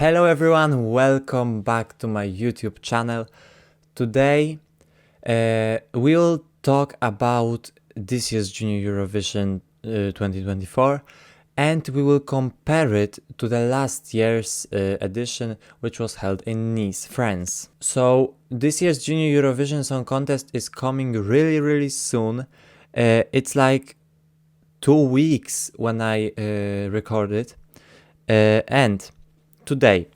Hello everyone, welcome back to my YouTube channel. Today we'll talk about this year's Junior Eurovision 2024 and we will compare it to the last year's edition, which was held in Nice, France. So this year's Junior Eurovision Song Contest is coming really soon. It's like 2 weeks when I record it, and today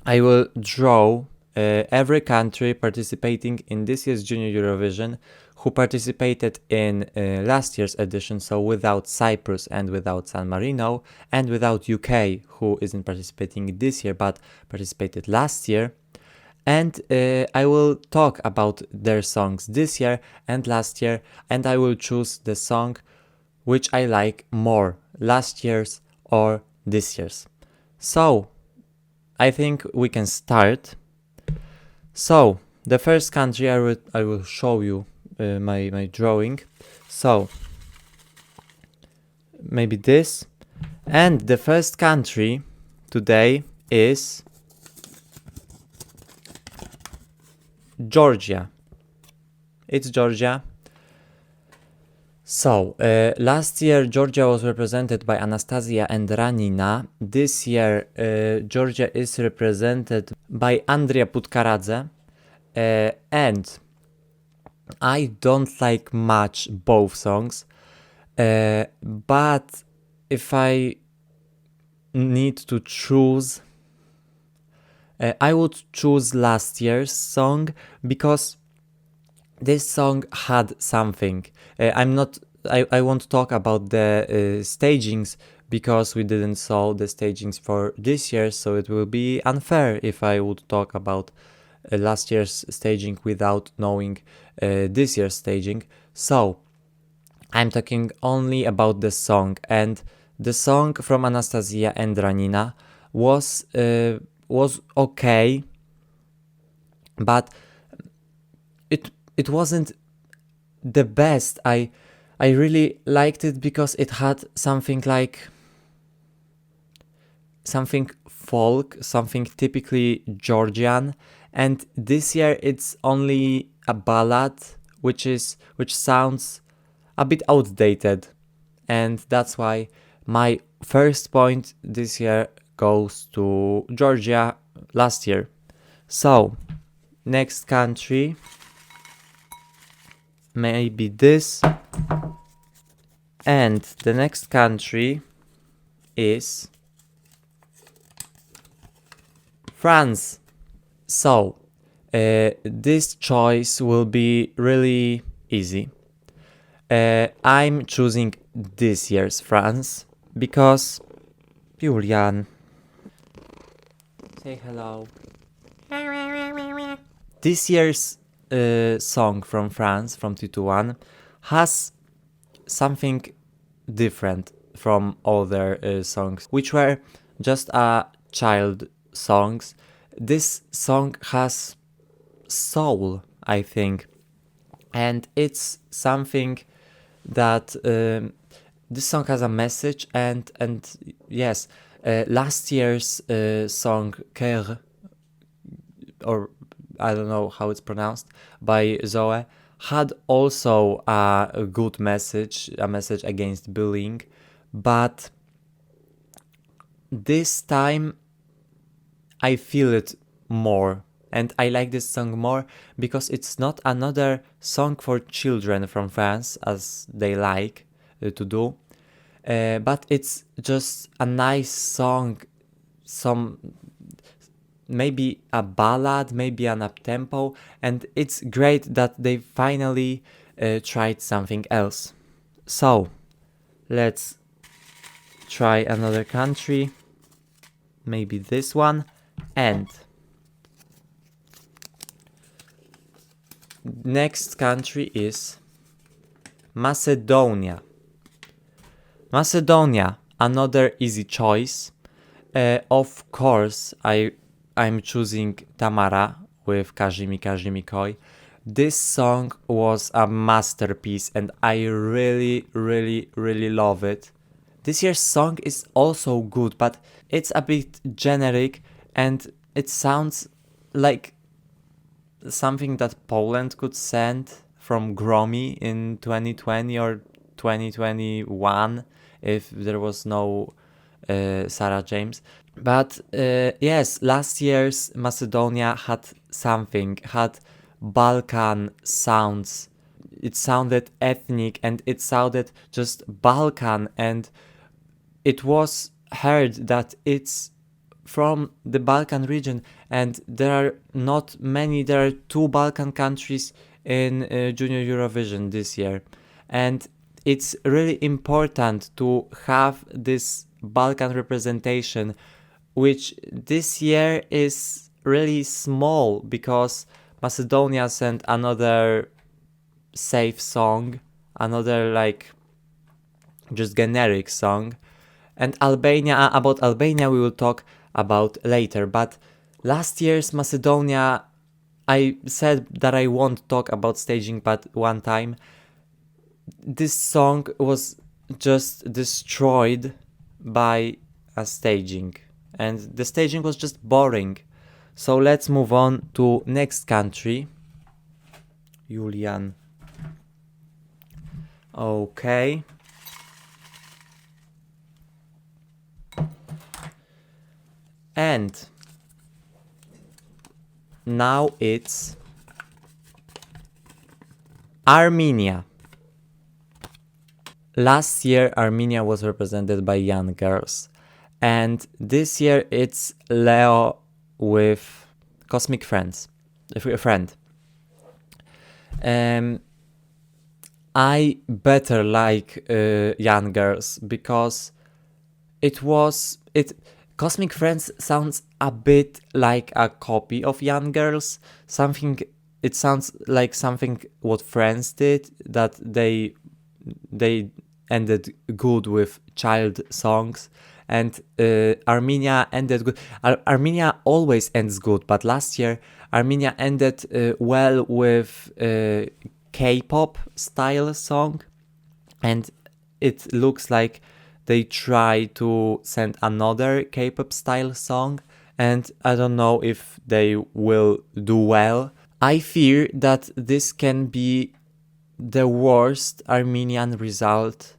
I will draw every country participating in this year's Junior Eurovision who participated in last year's edition, so without Cyprus and without San Marino and without UK, who isn't participating this year but participated last year. And I will talk about their songs this year and last year, and I will choose the song which I like more, last year's or this year's. So I think we can start. So the first country I will show you my drawing. So maybe this, and the first country today is Georgia. It's Georgia. So, last year Georgia was represented by Anastasia and Ranina. This year Georgia is represented by Andrea Putkaradze. And I don't like much both songs. But if I need to choose, I would choose last year's song because this song had something. I won't talk about the stagings because we didn't saw the stagings for this year, so it will be unfair if I would talk about last year's staging without knowing this year's staging. So I'm talking only about the song, and the song from Anastasia and Ranina was okay, but it wasn't the best. I really liked it because it had something like something folk, something typically Georgian, and this year it's only a ballad which sounds a bit outdated, and that's why my first point this year goes to Georgia last year. So next country, maybe this, and the next country is France. So this choice will be really easy. I'm choosing this year's France because Julian, say hello. This year's song from France, from 221, has something different from other songs, which were just child songs. This song has soul, I think, and it's something that this song has a message, and yes, last year's song Cœur, or I don't know how it's pronounced, by Zoe, had also a good message, a message against bullying, but this time I feel it more, and I like this song more because it's not another song for children from France as they like to do, but it's just a nice song, maybe a ballad, maybe an up-tempo, and it's great that they finally tried something else. So let's try another country, maybe this one, and next country is Macedonia. Macedonia, another easy choice. Of course, I'm choosing Tamara with Kazimi Koi. This song was a masterpiece and I really love it. This year's song is also good, but it's a bit generic and it sounds like something that Poland could send from Gromi in 2020 or 2021 if there was no Sarah James. But yes, last year's Macedonia had something, had Balkan sounds. It sounded ethnic and it sounded just Balkan, and it was heard that it's from the Balkan region, and there are not many, there are 2 Balkan countries in Junior Eurovision this year, and it's really important to have this Balkan representation, which this year is really small because Macedonia sent another safe song, another like just generic song, and Albania, about Albania we will talk about later. But last year's Macedonia, I said that I won't talk about staging, but one time this song was just destroyed by a staging, and the staging was just boring. So let's move on to next country. Julian. Okay. And now it's Armenia. Last year Armenia was represented by young girls, and this year it's Leo with Cosmic Friends, a friend. I better like young girls because Cosmic Friends sounds a bit like a copy of Young Girls. It sounds like something what Friends did, that they ended good with child songs, and Armenia ended good. Armenia always ends good, but last year Armenia ended well with K-pop style song, and it looks like they try to send another K-pop style song, and I don't know if they will do well. I fear that this can be the worst Armenian result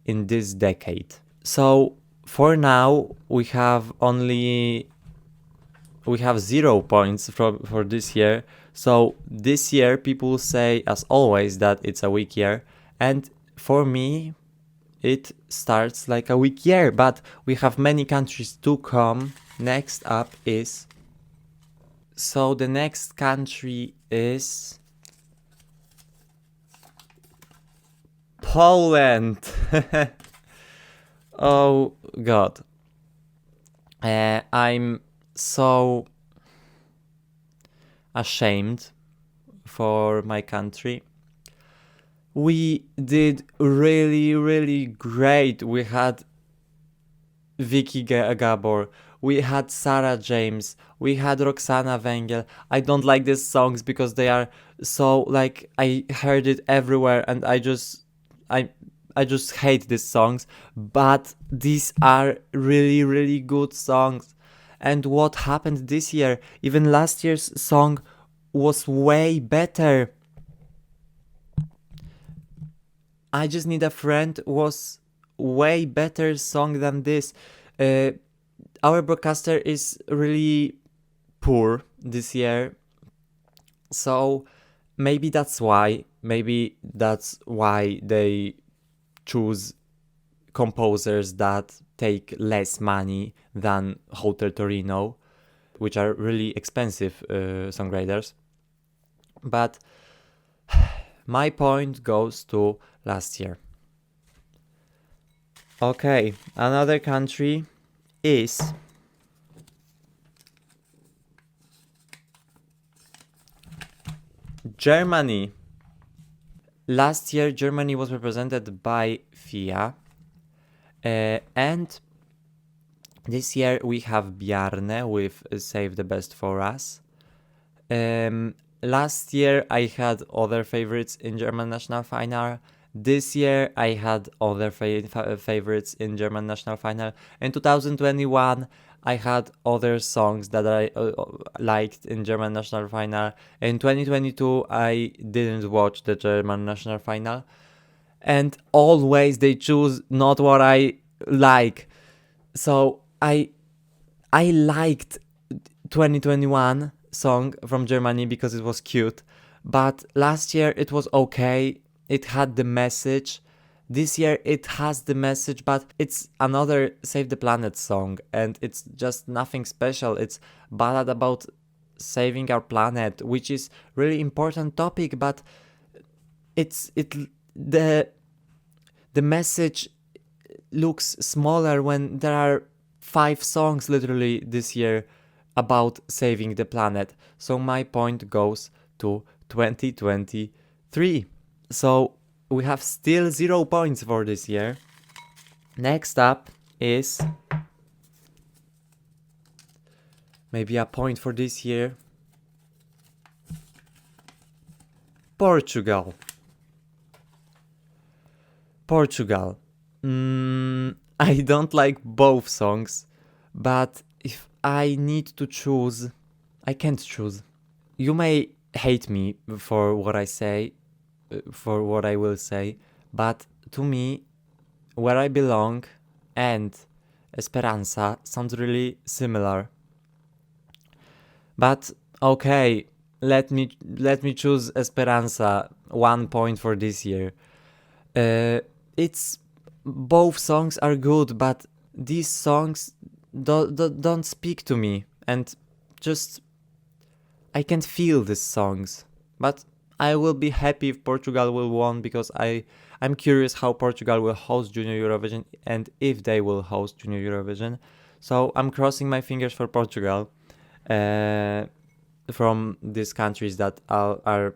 in this decade. So for now we have 0 points for this year. So this year people say, as always, that it's a weak year, and for me it starts like a weak year, but we have many countries to come. Next up is... So the next country is... Poland! Oh god. I'm so ashamed for my country. We did really great. We had Vicky Gabor, we had Sarah James, we had Roxana Węgiel. I don't like these songs because they are so like, I heard it everywhere and I just hate these songs, but these are really good songs. And what happened this year? Even last year's song was way better. I Just Need a Friend was way better song than this. Our broadcaster is really poor this year, so maybe that's why they choose composers that take less money than Hotel Torino, which are really expensive songwriters. But my point goes to last year. Okay, another country is Germany. Last year Germany was represented by Fia, and this year we have Bjarne with Save the Best for Us. Last year I had other favorites in German national final. This year I had other favorites in German national final. In 2021 I had other songs that I liked in German national final. In 2022, I didn't watch the German national final, and always they choose not what I like. So I liked 2021 song from Germany because it was cute, but last year it was okay. It had the message. This year it has the message, but it's another Save the Planet song, and it's just nothing special. It's ballad about saving our planet, which is really important topic, but the message looks smaller when there are 5 songs literally this year about saving the planet. So my point goes to 2023. So we have still 0 points for this year. Next up is maybe a point for this year. Portugal. I don't like both songs, but if I need to choose, I can't choose. You may hate me for what I say, for what I will say, but to me, Where I Belong and Esperanza sound really similar. But okay, let me choose Esperanza. 1 point for this year. It's both songs are good, but these songs don't speak to me, and just I can't feel these songs. But I will be happy if Portugal will win, because I'm curious how Portugal will host Junior Eurovision and if they will host Junior Eurovision. So I'm crossing my fingers for Portugal from these countries that are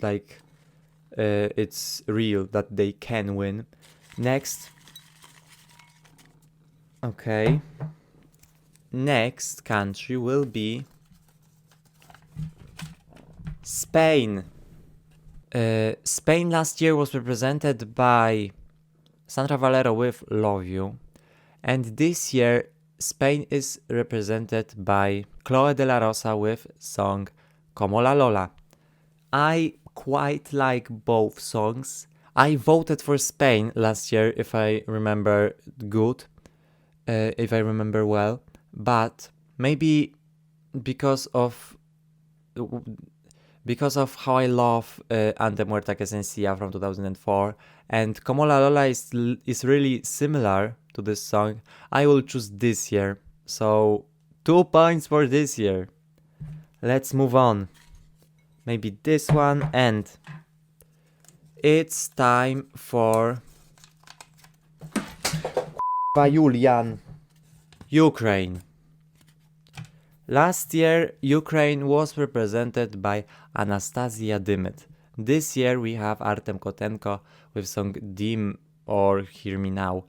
like it's real that they can win. Next. Okay. Next country will be Spain. Spain last year was represented by Sandra Valero with Love You, and this year Spain is represented by Chloe de la Rosa with song Como la Lola. I quite like both songs. I voted for Spain last year, if I remember good, if I remember well, but maybe because of how I love Ante Muerta que Sencilla from 2004, and Como la Lola is really similar to this song, I will choose this year. So 2 points for this year. Let's move on. Maybe this one, and it's time for Julian. Ukraine. Last year, Ukraine was represented by Anastasia Dimit. This year we have Artem Kotenko with song Dim or Hear Me Now.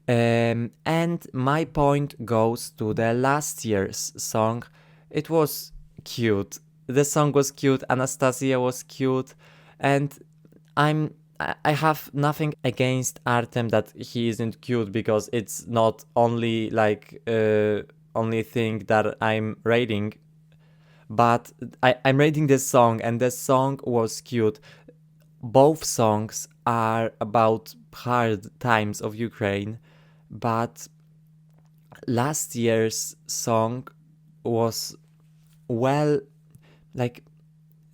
And my point goes to the last year's song. It was cute. The song was cute, Anastasia was cute, and I have nothing against Artem that he isn't cute, because it's not only like only thing that I'm rating, but I'm rating this song, and the song was cute. Both songs are about hard times of Ukraine, but last year's song was, well, like,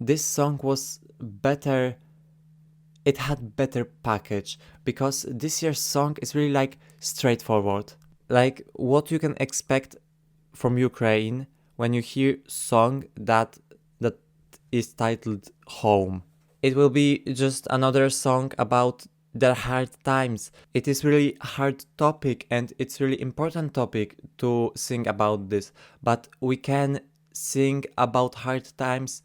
this song was better. It had better package, because this year's song is really like straightforward, like what you can expect from Ukraine when you hear song that is titled Home. It will be just another song about their hard times. It is really hard topic, and it's really important topic to sing about this, but we can sing about hard times,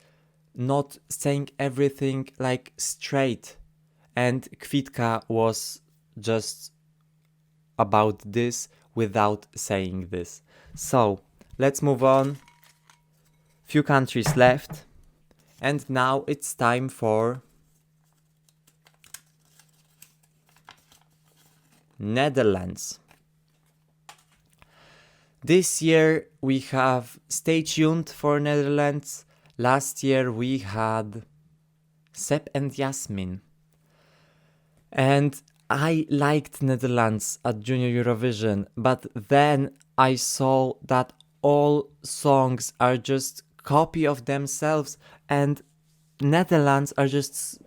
not saying everything like straight. And Kwitka was just about this without saying this. So let's move on. Few countries left. And now it's time for Netherlands. This year we have Stay Tuned for Netherlands. Last year we had Sep and Jasmin. And I liked Netherlands at Junior Eurovision, but then I saw that all songs are just copy of themselves, and Netherlands are just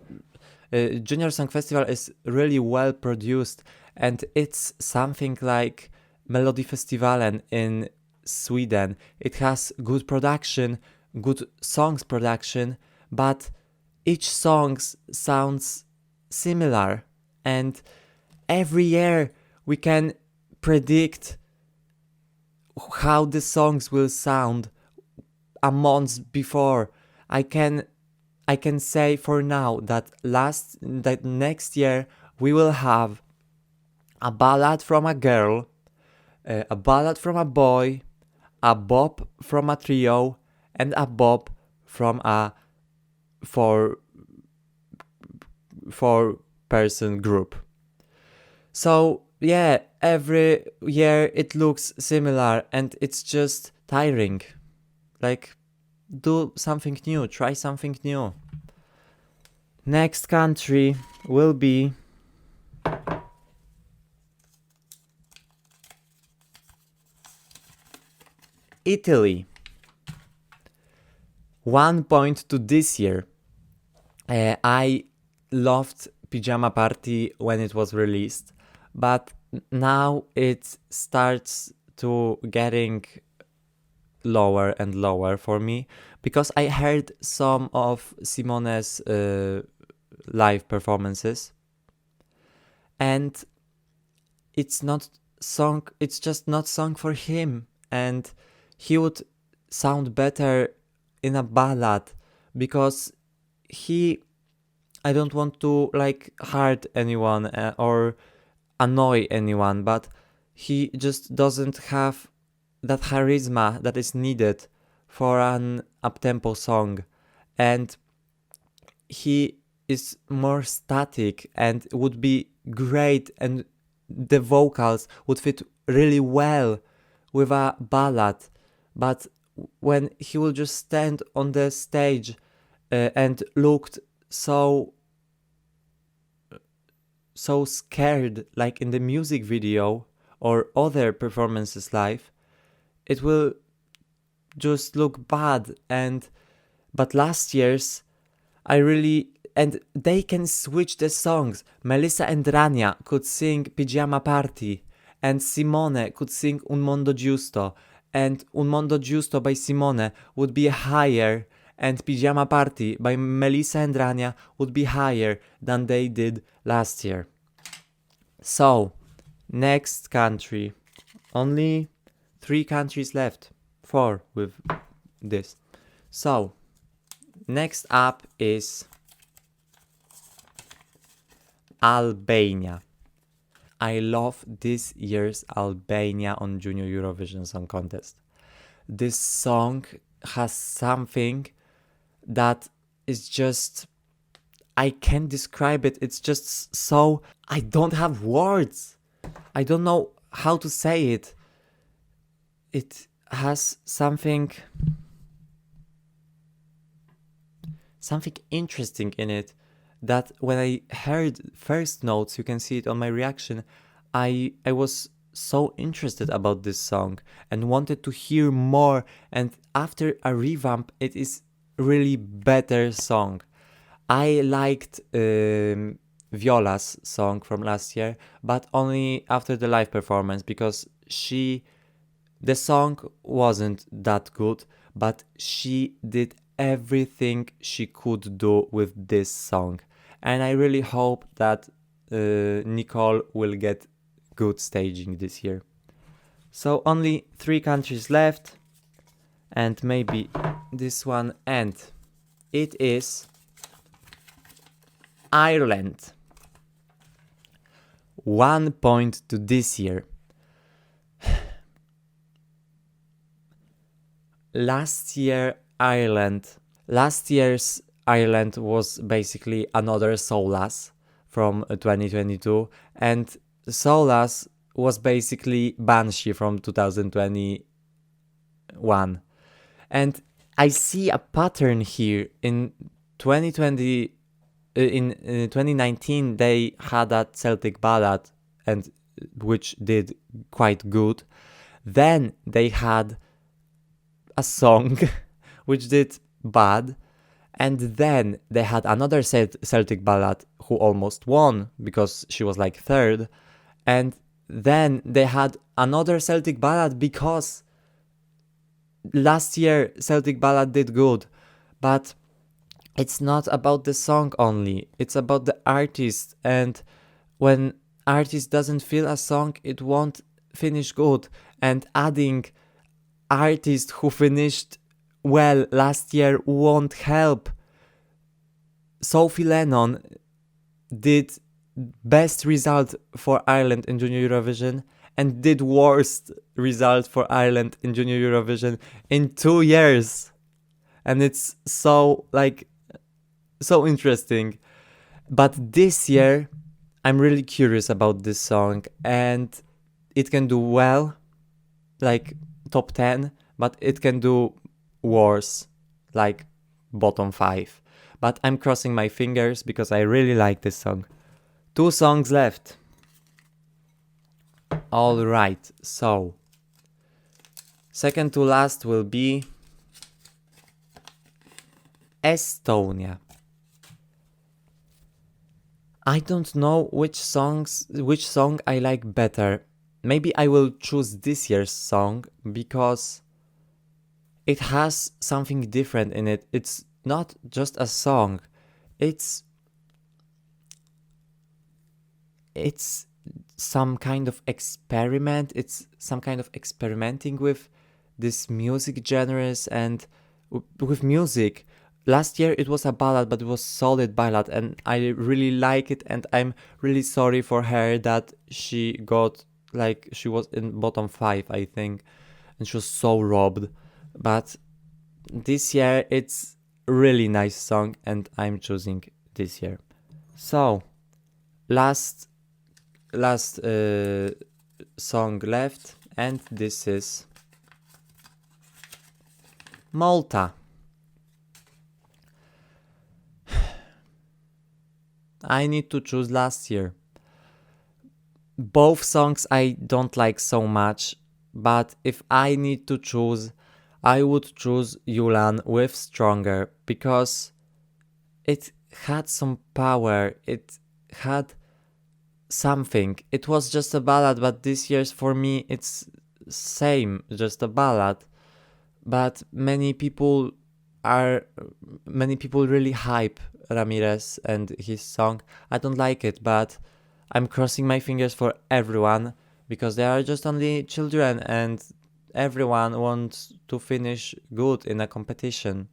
Junior Song Festival is really well produced, and it's something like Melodifestivalen in Sweden. It has good production, good songs production, but each song sounds similar, and every year we can predict how the songs will sound a month before. I can say for now that next year we will have a ballad from a girl, a ballad from a boy, a bop from a trio, and a bop from a four person group. So yeah, every year it looks similar and it's just tiring. Like, do something new, try something new. Next country will be Italy. 1 point to this year. I loved Pyjama Party when it was released, but now it starts to getting lower and lower for me, because I heard some of Simone's live performances, and it's just not song for him, and he would sound better in a ballad, because I don't want to like hurt anyone or annoy anyone, but he just doesn't have that charisma that is needed for an up-tempo song, and he is more static and would be great, and the vocals would fit really well with a ballad. But when he will just stand on the stage and looked so scared, like in the music video or other performances live, it will just look bad. But last year's, and they can switch the songs. Melissa and Rania could sing Pyjama Party, and Simone could sing Un Mondo Giusto, and Un Mondo Giusto by Simone would be higher, and Pyjama Party by Melissa and Rania would be higher than they did last year. So, next country. Only 3 countries left. 4 with this. So, next up is Albania. I love this year's Albania on Junior Eurovision Song Contest. This song has something that is just, I can't describe it. It's just so, I don't have words. I don't know how to say it. It has something interesting in it, that when I heard first notes, you can see it on my reaction, I was so interested about this song and wanted to hear more, and after a revamp it is really better song. I liked Viola's song from last year, but only after the live performance, because the song wasn't that good, but she did everything she could do with this song. And I really hope that Nicole will get good staging this year. So only 3 countries left, and maybe this one, and it is Ireland. 1 point to this year. Last year's Ireland was basically another Solas from 2022, and Solas was basically Banshee from 2020 one. And I see a pattern here. In 2020, in 2019, they had that Celtic ballad, and which did quite good. Then they had a song which did bad, and then they had another Celtic ballad who almost won because she was like third, and then they had another Celtic ballad because last year Celtic ballad did good. But it's not about the song only, it's about the artist, and when artist doesn't feel a song, it won't finish good. And adding artist who finished well last year won't help. Sophie Lennon did best result for Ireland in Junior Eurovision and did worst result for Ireland in Junior Eurovision in 2 years. And it's so interesting. But this year I'm really curious about this song, and it can do well, like top 10, but it can do worse, like bottom 5. But I'm crossing my fingers because I really like this song. 2 songs left. Alright, so second to last will be Estonia. I don't know which song I like better. Maybe I will choose this year's song because it has something different in it. It's not just a song. It's some kind of experiment. It's some kind of experimenting with this music genres and with music. Last year it was a ballad, but it was solid ballad, and I really like it, and I'm really sorry for her that she got, like, she was in bottom 5, I think, and she was so robbed. But this year it's really nice song, and I'm choosing this year. So last song left, and this is Malta. I need to choose last year. Both songs I don't like so much, but if I need to choose, I would choose Yulan with Stronger, because it had some power, it had something. It was just a ballad, but this year's, for me, it's same, just a ballad. But many people really hype Ramirez and his song. I don't like it, but I'm crossing my fingers for everyone, because they are just only children and everyone wants to finish good in a competition.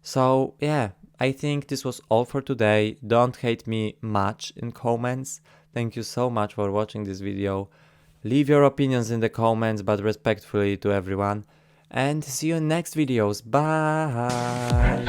So yeah, I think this was all for today. Don't hate me much in comments. Thank you so much for watching this video. Leave your opinions in the comments, but respectfully to everyone. And see you in next videos. Bye!